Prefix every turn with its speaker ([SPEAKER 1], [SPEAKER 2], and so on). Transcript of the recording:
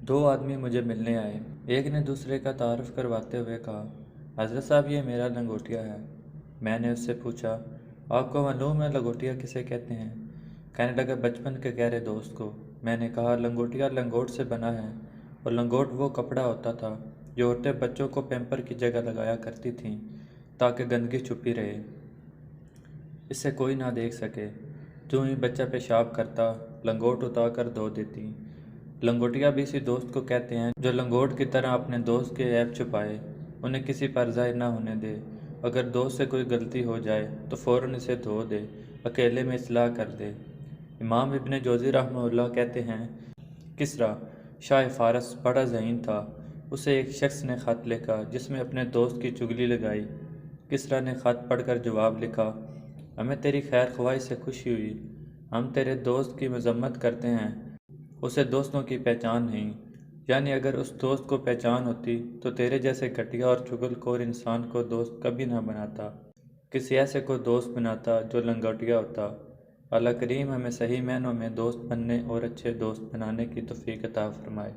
[SPEAKER 1] दो आदमी मुझे मिलने आए। एक ने दूसरे का तारुफ करवाते हुए कहा, हज़रत साहब ये मेरा लंगोटिया है। मैंने उससे पूछा, आपको मालूम है लंगोटिया किसे कहते हैं? कहने लगा, बचपन के गहरे दोस्त को। मैंने कहा, लंगोटिया लंगोट से बना है और लंगोट वो कपड़ा होता था जो औरतें बच्चों को पैम्पर की जगह लगाया करती थीं ताकि गंदगी छुपी रहे, इससे कोई ना देख सके। जो ही बच्चा पेशाब करता लंगोट उतार कर धो देती। लंगोटिया भी इसी दोस्त को कहते हैं जो लंगोट की तरह अपने दोस्त के ऐब छुपाए, उन्हें किसी पर ज़ाहिर ना होने दे। अगर दोस्त से कोई गलती हो जाए तो फ़ौरन इसे धो दे, अकेले में इस्लाह कर दे। इमाम इब्न जोज़ी रहमहुल्लाह कहते हैं, किसरा शाह फ़ारस बड़ा ज़हीन था। उसे एक शख्स ने ख़त लिखा जिसमें अपने दोस्त की चुगली लगाई। किसरा ने ख़त पढ़कर जवाब लिखा, हमें तेरी खैर ख्वाही से खुशी हुई। हम तेरे दोस्त की मजम्मत करते हैं, उसे दोस्तों की पहचान नहीं। यानी अगर उस दोस्त को पहचान होती तो तेरे जैसे घटिया और चुगलखोर इंसान को दोस्त कभी ना बनाता, किसी ऐसे को दोस्त बनाता जो लंगोटिया होता। अल्लाह करीम हमें सही मायनों में दोस्त बनने और अच्छे दोस्त बनाने की तौफीक अता फरमाए।